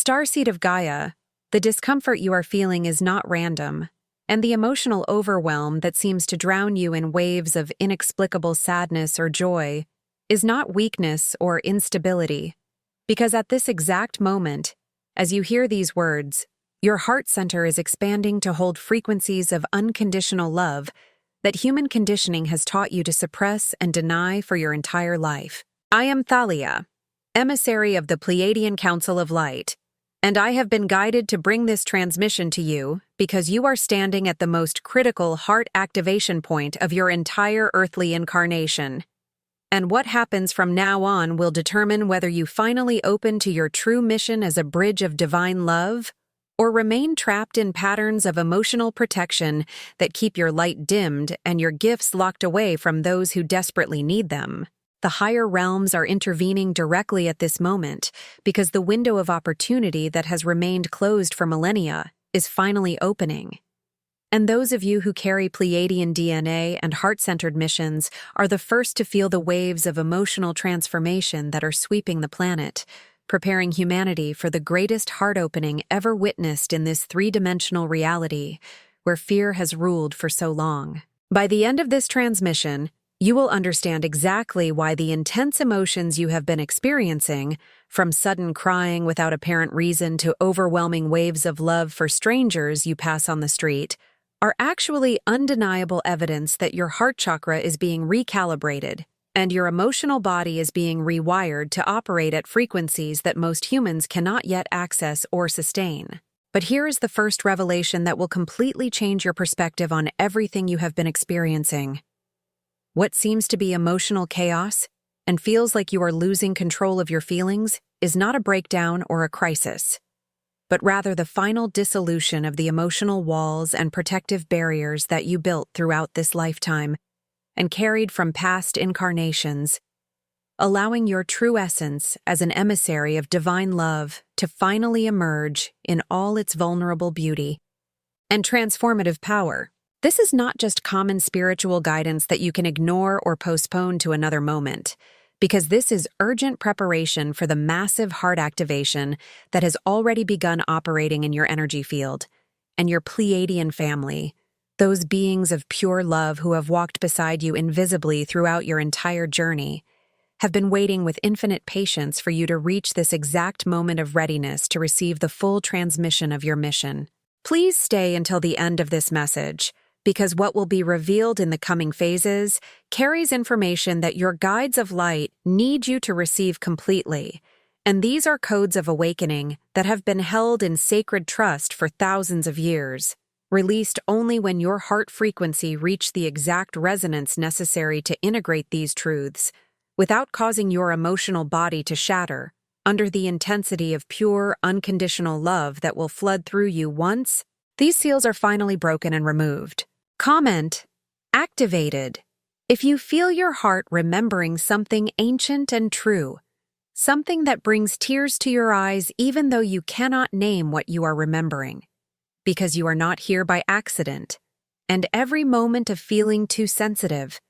Starseed of Gaia, the discomfort you are feeling is not random, and the emotional overwhelm that seems to drown you in waves of inexplicable sadness or joy is not weakness or instability, because at this exact moment, as you hear these words, your heart center is expanding to hold frequencies of unconditional love that human conditioning has taught you to suppress and deny for your entire life. I am Thalia, emissary of the Pleiadian Council of Light, and I have been guided to bring this transmission to you because you are standing at the most critical heart activation point of your entire earthly incarnation. And what happens from now on will determine whether you finally open to your true mission as a bridge of divine love or remain trapped in patterns of emotional protection that keep your light dimmed and your gifts locked away from those who desperately need them. The higher realms are intervening directly at this moment because the window of opportunity that has remained closed for millennia is finally opening. And those of you who carry Pleiadian DNA and heart-centered missions are the first to feel the waves of emotional transformation that are sweeping the planet, preparing humanity for the greatest heart opening ever witnessed in this three-dimensional reality where fear has ruled for so long. By the end of this transmission, you will understand exactly why the intense emotions you have been experiencing, from sudden crying without apparent reason to overwhelming waves of love for strangers you pass on the street, are actually undeniable evidence that your heart chakra is being recalibrated and your emotional body is being rewired to operate at frequencies that most humans cannot yet access or sustain. But here is the first revelation that will completely change your perspective on everything you have been experiencing. What seems to be emotional chaos and feels like you are losing control of your feelings is not a breakdown or a crisis, but rather the final dissolution of the emotional walls and protective barriers that you built throughout this lifetime and carried from past incarnations, allowing your true essence as an emissary of divine love to finally emerge in all its vulnerable beauty and transformative power. This is not just common spiritual guidance that you can ignore or postpone to another moment, because this is urgent preparation for the massive heart activation that has already begun operating in your energy field, and your Pleiadian family, those beings of pure love who have walked beside you invisibly throughout your entire journey, have been waiting with infinite patience for you to reach this exact moment of readiness to receive the full transmission of your mission. Please stay until the end of this message, because what will be revealed in the coming phases carries information that your guides of light need you to receive completely, and these are codes of awakening that have been held in sacred trust for thousands of years, released only when your heart frequency reached the exact resonance necessary to integrate these truths, without causing your emotional body to shatter, under the intensity of pure, unconditional love that will flood through you once these seals are finally broken and removed. Comment: activated. If you feel your heart remembering something ancient and true, something that brings tears to your eyes even though you cannot name what you are remembering, because you are not here by accident, and every moment of feeling too sensitive,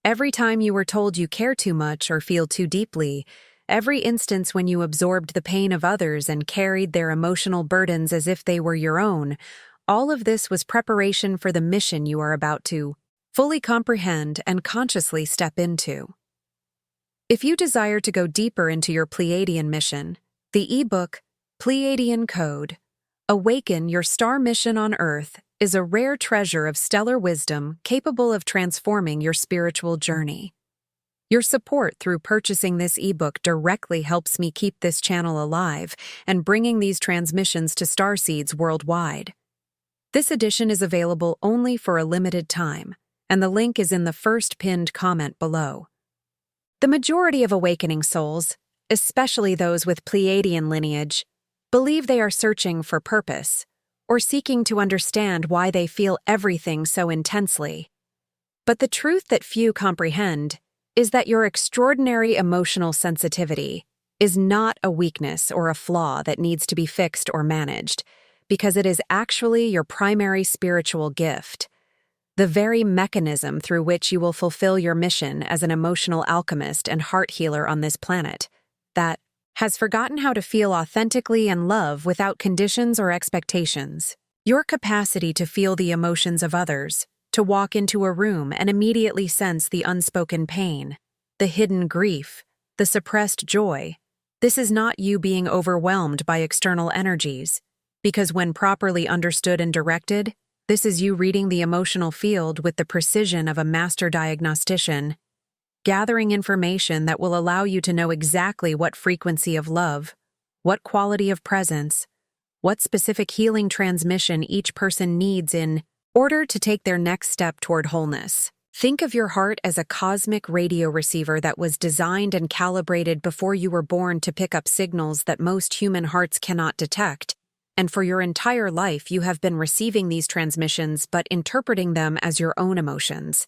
every time you were told you care too much or feel too deeply, every instance when you absorbed the pain of others and carried their emotional burdens as if they were your own, all of this was preparation for the mission you are about to fully comprehend and consciously step into. If you desire to go deeper into your Pleiadian mission, the ebook, Pleiadian Code, Awaken Your Star Mission on Earth, is a rare treasure of stellar wisdom capable of transforming your spiritual journey. Your support through purchasing this ebook directly helps me keep this channel alive and bringing these transmissions to Starseeds worldwide. This edition is available only for a limited time, and the link is in the first pinned comment below. The majority of awakening souls, especially those with Pleiadian lineage, believe they are searching for purpose, or seeking to understand why they feel everything so intensely. But the truth that few comprehend is that your extraordinary emotional sensitivity is not a weakness or a flaw that needs to be fixed or managed, because it is actually your primary spiritual gift, the very mechanism through which you will fulfill your mission as an emotional alchemist and heart healer on this planet, that, has forgotten how to feel authentically and love without conditions or expectations. Your capacity to feel the emotions of others, to walk into a room and immediately sense the unspoken pain, the hidden grief, the suppressed joy. This is not you being overwhelmed by external energies, because when properly understood and directed, this is you reading the emotional field with the precision of a master diagnostician, gathering information that will allow you to know exactly what frequency of love, what quality of presence, what specific healing transmission each person needs in order to take their next step toward wholeness. Think of your heart as a cosmic radio receiver that was designed and calibrated before you were born to pick up signals that most human hearts cannot detect, and for your entire life you have been receiving these transmissions but interpreting them as your own emotions,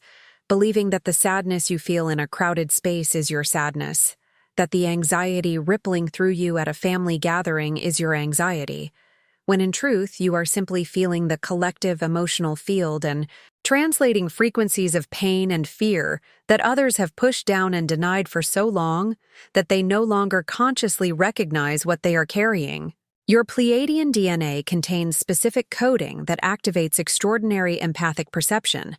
believing that the sadness you feel in a crowded space is your sadness, that the anxiety rippling through you at a family gathering is your anxiety, when in truth you are simply feeling the collective emotional field and translating frequencies of pain and fear that others have pushed down and denied for so long that they no longer consciously recognize what they are carrying. Your Pleiadian DNA contains specific coding that activates extraordinary empathic perception,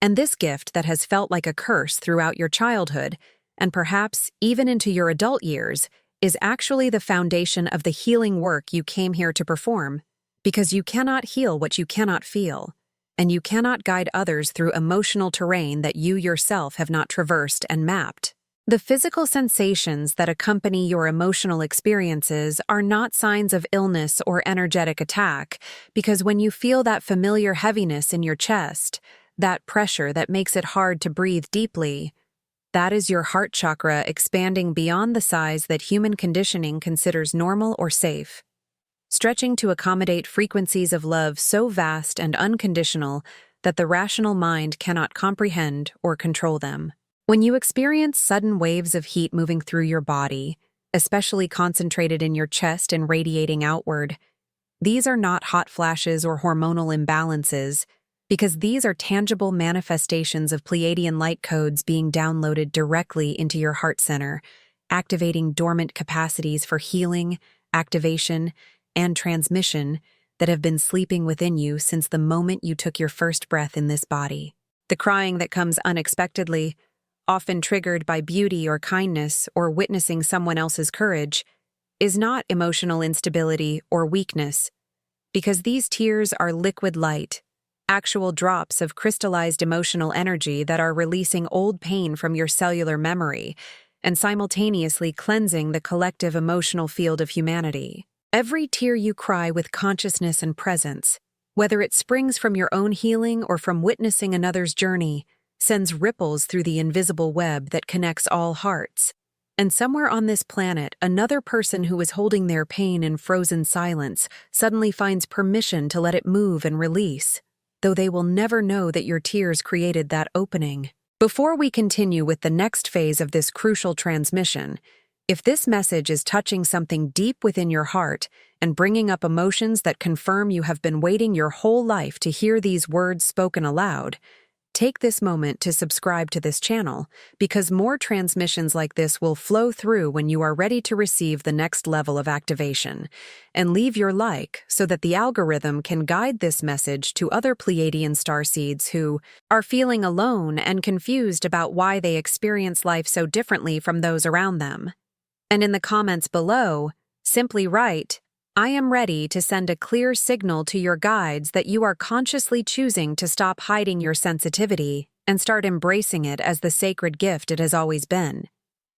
and this gift that has felt like a curse throughout your childhood, and perhaps even into your adult years, is actually the foundation of the healing work you came here to perform, because you cannot heal what you cannot feel, and you cannot guide others through emotional terrain that you yourself have not traversed and mapped. The physical sensations that accompany your emotional experiences are not signs of illness or energetic attack, because when you feel that familiar heaviness in your chest, that pressure that makes it hard to breathe deeply, that is your heart chakra expanding beyond the size that human conditioning considers normal or safe, stretching to accommodate frequencies of love so vast and unconditional that the rational mind cannot comprehend or control them. When you experience sudden waves of heat moving through your body, especially concentrated in your chest and radiating outward, these are not hot flashes or hormonal imbalances, because these are tangible manifestations of Pleiadian light codes being downloaded directly into your heart center, activating dormant capacities for healing, activation, and transmission that have been sleeping within you since the moment you took your first breath in this body. The crying that comes unexpectedly, often triggered by beauty or kindness or witnessing someone else's courage, is not emotional instability or weakness, because these tears are liquid light, actual drops of crystallized emotional energy that are releasing old pain from your cellular memory and simultaneously cleansing the collective emotional field of humanity. Every tear you cry with consciousness and presence, whether it springs from your own healing or from witnessing another's journey, sends ripples through the invisible web that connects all hearts. And somewhere on this planet, another person who is holding their pain in frozen silence suddenly finds permission to let it move and release, though they will never know that your tears created that opening. Before we continue with the next phase of this crucial transmission, if this message is touching something deep within your heart and bringing up emotions that confirm you have been waiting your whole life to hear these words spoken aloud, take this moment to subscribe to this channel, because more transmissions like this will flow through when you are ready to receive the next level of activation, and leave your like so that the algorithm can guide this message to other Pleiadian starseeds who are feeling alone and confused about why they experience life so differently from those around them. And in the comments below, simply write, "I am ready to send a clear signal to your guides that you are consciously choosing to stop hiding your sensitivity and start embracing it as the sacred gift it has always been.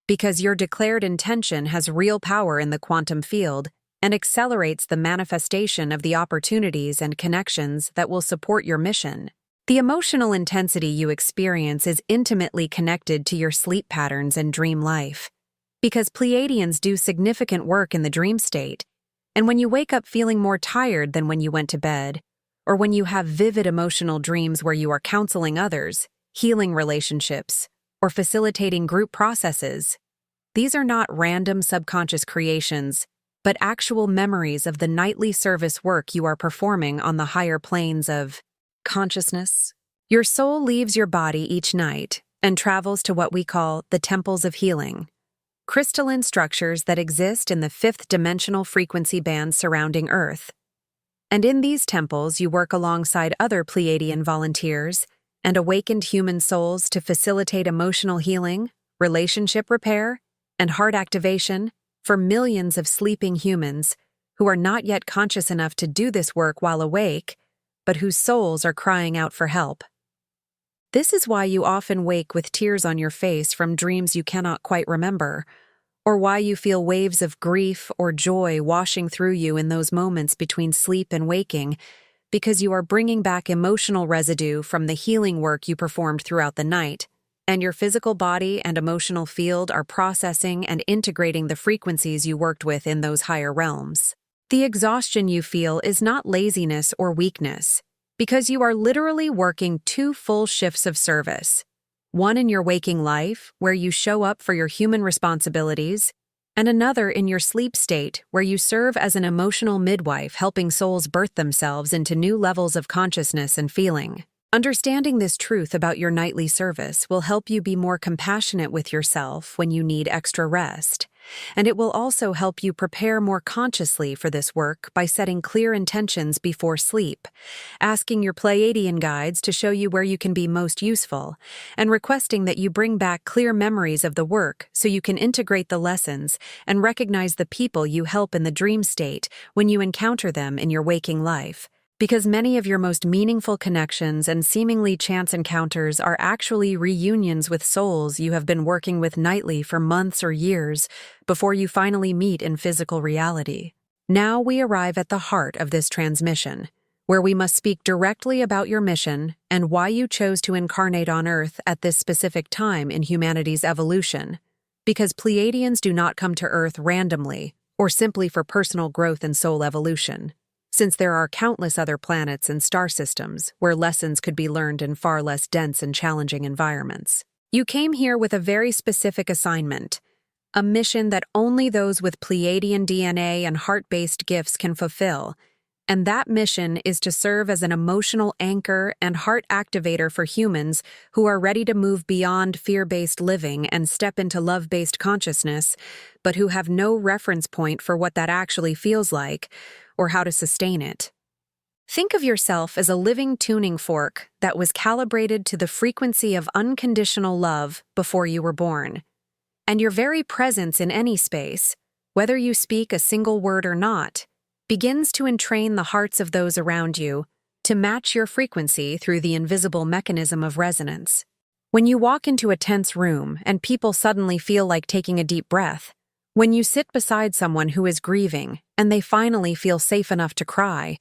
Because your declared intention has real power in the quantum field and accelerates the manifestation of the opportunities and connections that will support your mission. The emotional intensity you experience is intimately connected to your sleep patterns and dream life. Because Pleiadians do significant work in the dream state, and when you wake up feeling more tired than when you went to bed, or when you have vivid emotional dreams where you are counseling others, healing relationships, or facilitating group processes, these are not random subconscious creations, but actual memories of the nightly service work you are performing on the higher planes of consciousness. Your soul leaves your body each night and travels to what we call the temples of healing, crystalline structures that exist in the fifth-dimensional frequency band surrounding Earth. And in these temples, you work alongside other Pleiadian volunteers and awakened human souls to facilitate emotional healing, relationship repair, and heart activation for millions of sleeping humans who are not yet conscious enough to do this work while awake, but whose souls are crying out for help. This is why you often wake with tears on your face from dreams you cannot quite remember, or why you feel waves of grief or joy washing through you in those moments between sleep and waking, because you are bringing back emotional residue from the healing work you performed throughout the night, and your physical body and emotional field are processing and integrating the frequencies you worked with in those higher realms. The exhaustion you feel is not laziness or weakness, because you are literally working 2 full shifts of service. One in your waking life, where you show up for your human responsibilities, and another in your sleep state, where you serve as an emotional midwife helping souls birth themselves into new levels of consciousness and feeling. Understanding this truth about your nightly service will help you be more compassionate with yourself when you need extra rest, and it will also help you prepare more consciously for this work by setting clear intentions before sleep, asking your Pleiadian guides to show you where you can be most useful, and requesting that you bring back clear memories of the work so you can integrate the lessons and recognize the people you help in the dream state when you encounter them in your waking life. Because many of your most meaningful connections and seemingly chance encounters are actually reunions with souls you have been working with nightly for months or years before you finally meet in physical reality. Now we arrive at the heart of this transmission, where we must speak directly about your mission and why you chose to incarnate on Earth at this specific time in humanity's evolution. Because Pleiadians do not come to Earth randomly or simply for personal growth and soul evolution, since there are countless other planets and star systems where lessons could be learned in far less dense and challenging environments. You came here with a very specific assignment, a mission that only those with Pleiadian DNA and heart-based gifts can fulfill, and that mission is to serve as an emotional anchor and heart activator for humans who are ready to move beyond fear-based living and step into love-based consciousness, but who have no reference point for what that actually feels like, or how to sustain it. Think of yourself as a living tuning fork that was calibrated to the frequency of unconditional love before you were born. And your very presence in any space, whether you speak a single word or not, begins to entrain the hearts of those around you to match your frequency through the invisible mechanism of resonance. When you walk into a tense room and people suddenly feel like taking a deep breath, when you sit beside someone who is grieving and they finally feel safe enough to cry,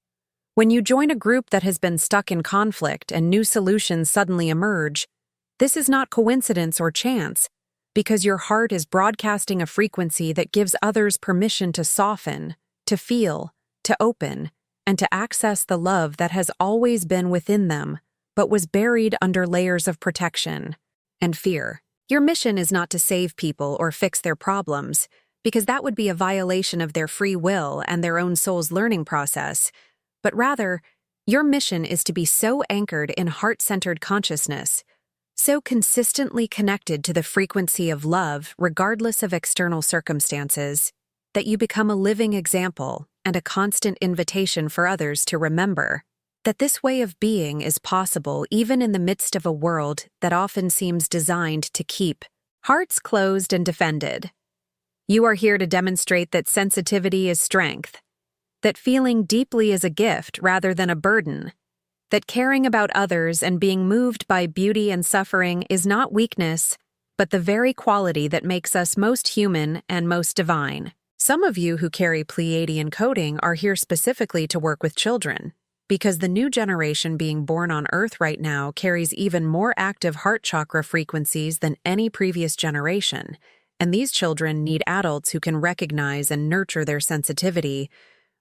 when you join a group that has been stuck in conflict and new solutions suddenly emerge, this is not coincidence or chance, because your heart is broadcasting a frequency that gives others permission to soften, to feel, to open, and to access the love that has always been within them, but was buried under layers of protection and fear. Your mission is not to save people or fix their problems, because that would be a violation of their free will and their own soul's learning process, but rather, your mission is to be so anchored in heart-centered consciousness, so consistently connected to the frequency of love regardless of external circumstances, that you become a living example and a constant invitation for others to remember that this way of being is possible even in the midst of a world that often seems designed to keep hearts closed and defended. You are here to demonstrate that sensitivity is strength, that feeling deeply is a gift rather than a burden, that caring about others and being moved by beauty and suffering is not weakness, but the very quality that makes us most human and most divine. Some of you who carry Pleiadian coding are here specifically to work with children, because the new generation being born on Earth right now carries even more active heart chakra frequencies than any previous generation, and these children need adults who can recognize and nurture their sensitivity,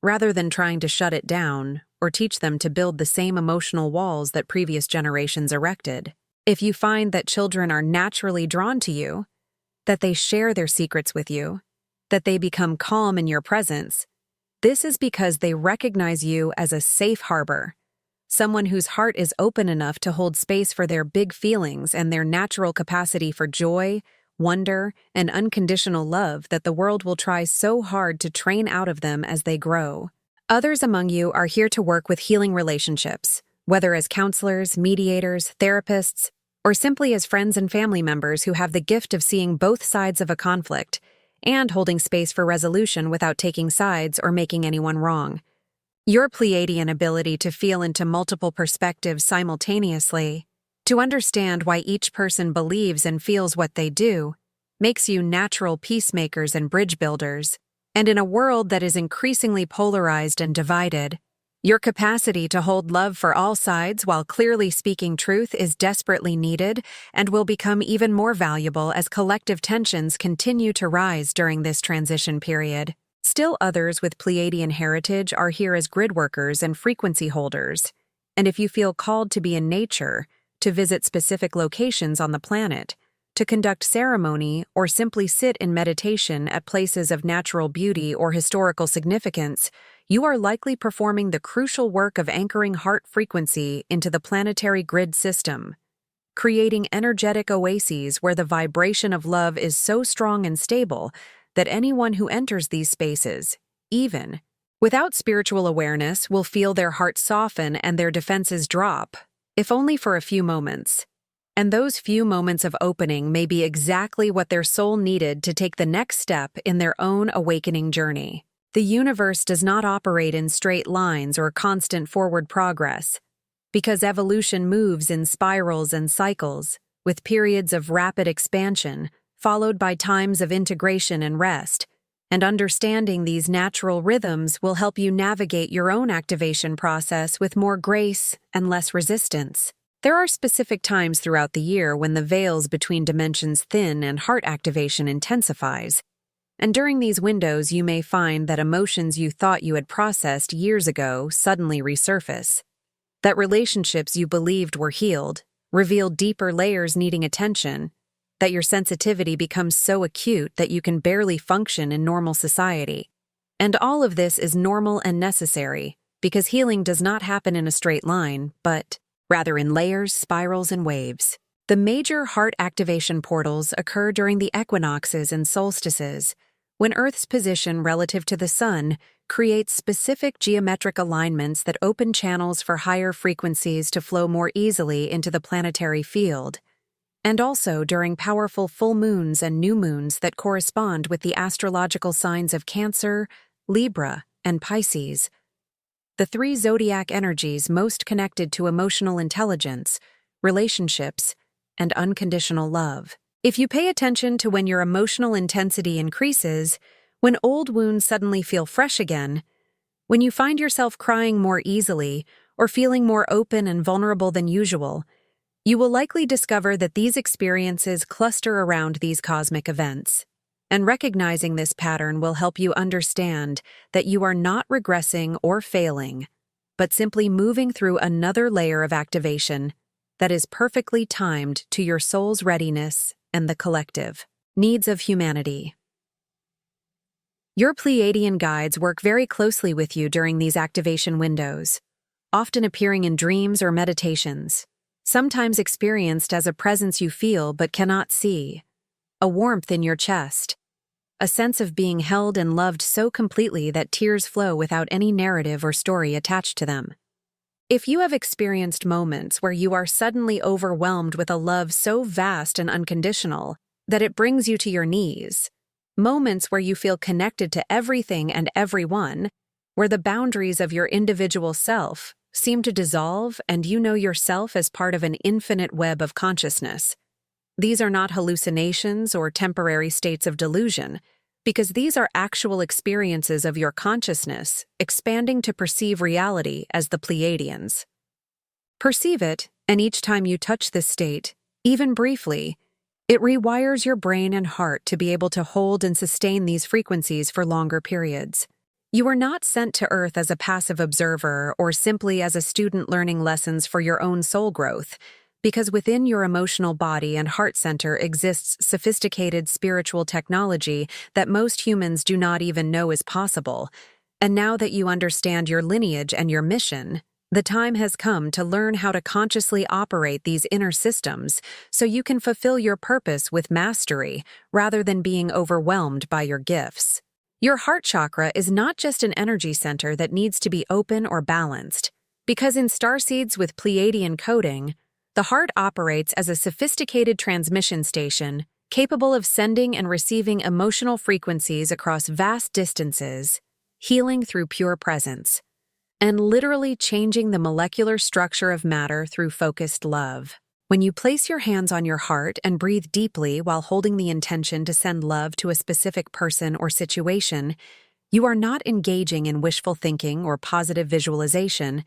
rather than trying to shut it down or teach them to build the same emotional walls that previous generations erected. If you find that children are naturally drawn to you, that they share their secrets with you, that they become calm in your presence, this is because they recognize you as a safe harbor, someone whose heart is open enough to hold space for their big feelings and their natural capacity for joy, wonder, and unconditional love that the world will try so hard to train out of them as they grow. Others among you are here to work with healing relationships, whether as counselors, mediators, therapists, or simply as friends and family members who have the gift of seeing both sides of a conflict and holding space for resolution without taking sides or making anyone wrong. Your Pleiadian ability to feel into multiple perspectives simultaneously, to understand why each person believes and feels what they do, makes you natural peacemakers and bridge builders. And in a world that is increasingly polarized and divided, your capacity to hold love for all sides while clearly speaking truth is desperately needed and will become even more valuable as collective tensions continue to rise during this transition period. Still others with Pleiadian heritage are here as grid workers and frequency holders, and if you feel called to be in nature, to visit specific locations on the planet, to conduct ceremony or simply sit in meditation at places of natural beauty or historical significance, you are likely performing the crucial work of anchoring heart frequency into the planetary grid system, creating energetic oases where the vibration of love is so strong and stable that anyone who enters these spaces, even without spiritual awareness, will feel their heart soften and their defenses drop, if only for a few moments. And those few moments of opening may be exactly what their soul needed to take the next step in their own awakening journey. The universe does not operate in straight lines or constant forward progress, because evolution moves in spirals and cycles, with periods of rapid expansion, followed by times of integration and rest, and understanding these natural rhythms will help you navigate your own activation process with more grace and less resistance. There are specific times throughout the year when the veils between dimensions thin and heart activation intensifies, and during these windows you may find that emotions you thought you had processed years ago suddenly resurface, that relationships you believed were healed reveal deeper layers needing attention, that your sensitivity becomes so acute that you can barely function in normal society. And all of this is normal and necessary, because healing does not happen in a straight line, but rather in layers, spirals, and waves. The major heart activation portals occur during the equinoxes and solstices, when Earth's position relative to the Sun creates specific geometric alignments that open channels for higher frequencies to flow more easily into the planetary field, and also during powerful full moons and new moons that correspond with the astrological signs of Cancer, Libra, and Pisces, the three zodiac energies most connected to emotional intelligence, relationships, and unconditional love. If you pay attention to when your emotional intensity increases, when old wounds suddenly feel fresh again, when you find yourself crying more easily or feeling more open and vulnerable than usual, you will likely discover that these experiences cluster around these cosmic events. And recognizing this pattern will help you understand that you are not regressing or failing, but simply moving through another layer of activation that is perfectly timed to your soul's readiness and the collective needs of humanity. Your Pleiadian guides work very closely with you during these activation windows, often appearing in dreams or meditations, sometimes experienced as a presence you feel but cannot see, a warmth in your chest, a sense of being held and loved so completely that tears flow without any narrative or story attached to them. If you have experienced moments where you are suddenly overwhelmed with a love so vast and unconditional that it brings you to your knees, moments where you feel connected to everything and everyone, where the boundaries of your individual self seem to dissolve and you know yourself as part of an infinite web of consciousness. These are not hallucinations or temporary states of delusion, because these are actual experiences of your consciousness expanding to perceive reality as the Pleiadians. Perceive it, and each time you touch this state, even briefly, it rewires your brain and heart to be able to hold and sustain these frequencies for longer periods. You are not sent to Earth as a passive observer or simply as a student learning lessons for your own soul growth, because within your emotional body and heart center exists sophisticated spiritual technology that most humans do not even know is possible. And now that you understand your lineage and your mission, The time has come to learn how to consciously operate these inner systems so you can fulfill your purpose with mastery rather than being overwhelmed by your gifts. Your heart chakra is not just an energy center that needs to be open or balanced, because in Starseeds with Pleiadian coding, the heart operates as a sophisticated transmission station capable of sending and receiving emotional frequencies across vast distances, healing through pure presence, and literally changing the molecular structure of matter through focused love. When you place your hands on your heart and breathe deeply while holding the intention to send love to a specific person or situation, you are not engaging in wishful thinking or positive visualization,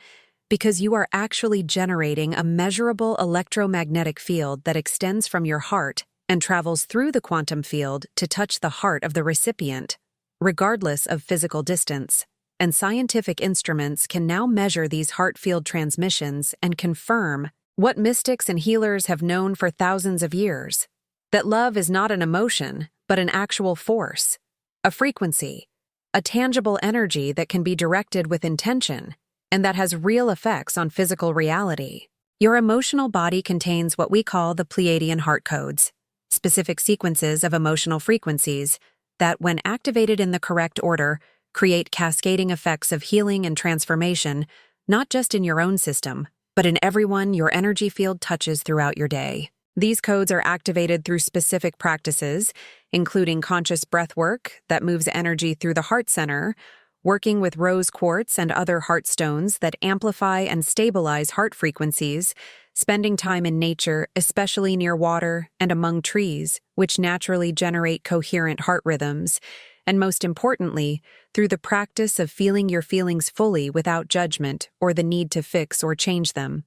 because you are actually generating a measurable electromagnetic field that extends from your heart and travels through the quantum field to touch the heart of the recipient, regardless of physical distance. And scientific instruments can now measure these heart field transmissions and confirm what mystics and healers have known for thousands of years: that love is not an emotion, but an actual force, a frequency, a tangible energy that can be directed with intention, and that has real effects on physical reality. Your emotional body contains what we call the Pleiadian heart codes, specific sequences of emotional frequencies that, when activated in the correct order, create cascading effects of healing and transformation, not just in your own system, but in everyone your energy field touches throughout your day. These codes are activated through specific practices, including conscious breath work that moves energy through the heart center, working with rose quartz and other heart stones that amplify and stabilize heart frequencies, spending time in nature, especially near water and among trees, which naturally generate coherent heart rhythms, and most importantly, through the practice of feeling your feelings fully without judgment or the need to fix or change them.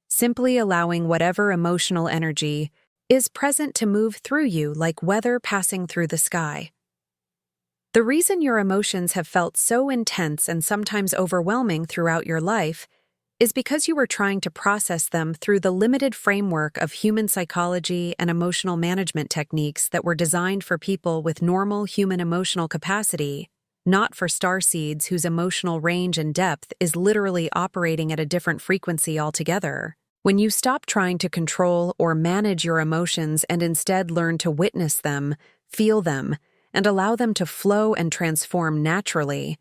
Simply allowing whatever emotional energy is present to move through you like weather passing through the sky. The reason your emotions have felt so intense and sometimes overwhelming throughout your life is because you were trying to process them through the limited framework of human psychology and emotional management techniques that were designed for people with normal human emotional capacity, not for starseeds whose emotional range and depth is literally operating at a different frequency altogether. When you stop trying to control or manage your emotions and instead learn to witness them, feel them, and allow them to flow and transform naturally,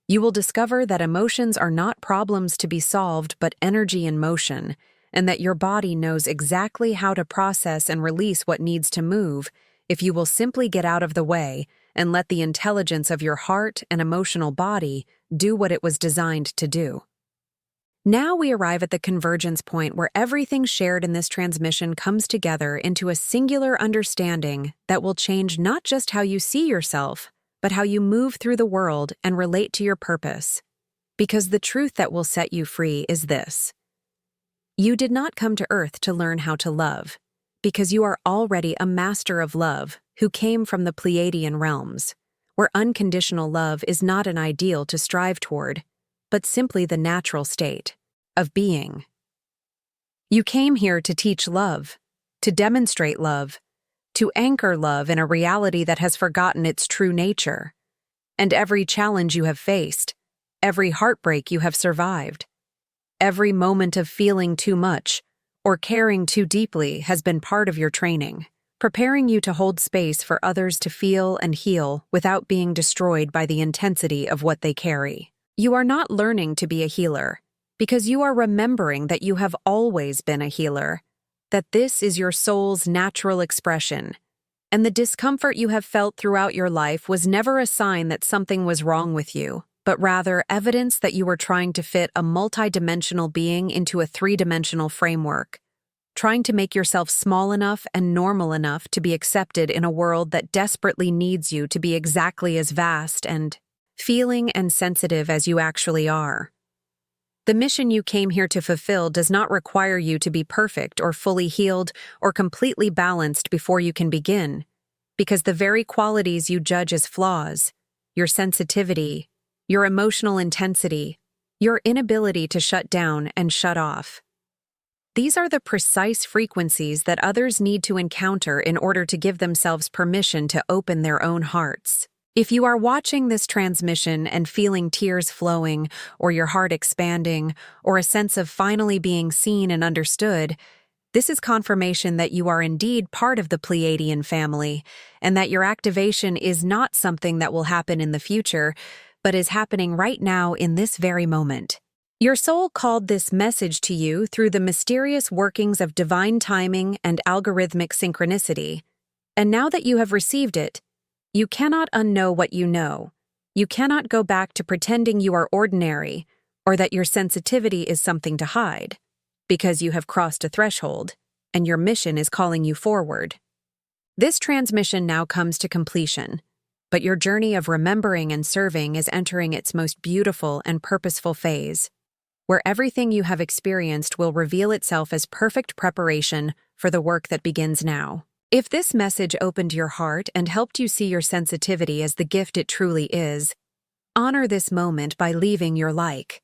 you will discover that emotions are not problems to be solved but energy in motion, and that your body knows exactly how to process and release what needs to move if you will simply get out of the way and let the intelligence of your heart and emotional body do what it was designed to do. Now we arrive at the convergence point where everything shared in this transmission comes together into a singular understanding that will change not just how you see yourself, but how you move through the world and relate to your purpose. Because the truth that will set you free is this: you did not come to Earth to learn how to love, because you are already a master of love who came from the Pleiadian realms, where unconditional love is not an ideal to strive toward, but simply the natural state of being. You came here to teach love, to demonstrate love, to anchor love in a reality that has forgotten its true nature. And every challenge you have faced, every heartbreak you have survived, every moment of feeling too much or caring too deeply has been part of your training, preparing you to hold space for others to feel and heal without being destroyed by the intensity of what they carry. You are not learning to be a healer, because you are remembering that you have always been a healer, that this is your soul's natural expression, and the discomfort you have felt throughout your life was never a sign that something was wrong with you, but rather evidence that you were trying to fit a multidimensional being into a three-dimensional framework, trying to make yourself small enough and normal enough to be accepted in a world that desperately needs you to be exactly as vast and feeling and sensitive as you actually are. The mission you came here to fulfill does not require you to be perfect or fully healed or completely balanced before you can begin, because the very qualities you judge as flaws, your sensitivity, your emotional intensity, your inability to shut down and shut off, these are the precise frequencies that others need to encounter in order to give themselves permission to open their own hearts. If you are watching this transmission and feeling tears flowing, or your heart expanding, or a sense of finally being seen and understood, this is confirmation that you are indeed part of the Pleiadian family, and that your activation is not something that will happen in the future, but is happening right now in this very moment. Your soul called this message to you through the mysterious workings of divine timing and algorithmic synchronicity. And now that you have received it, you cannot unknow what you know. You cannot go back to pretending you are ordinary, or that your sensitivity is something to hide, because you have crossed a threshold, and your mission is calling you forward. This transmission now comes to completion, but your journey of remembering and serving is entering its most beautiful and purposeful phase, where everything you have experienced will reveal itself as perfect preparation for the work that begins now. If this message opened your heart and helped you see your sensitivity as the gift it truly is, honor this moment by leaving your like.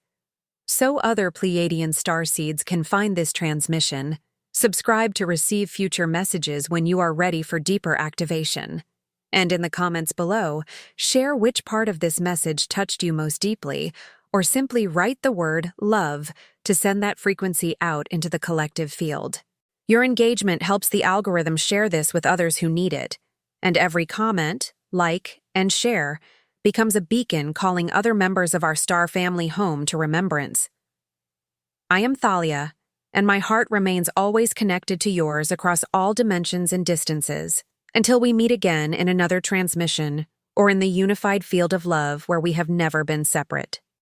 So other Pleiadian starseeds can find this transmission. Subscribe to receive future messages when you are ready for deeper activation. And in the comments below, share which part of this message touched you most deeply, or simply write the word love to send that frequency out into the collective field. Your engagement helps the algorithm share this with others who need it, and every comment, like, and share becomes a beacon calling other members of our star family home to remembrance. I am Thalia, and my heart remains always connected to yours across all dimensions and distances, until we meet again in another transmission or in the unified field of love where we have never been separate.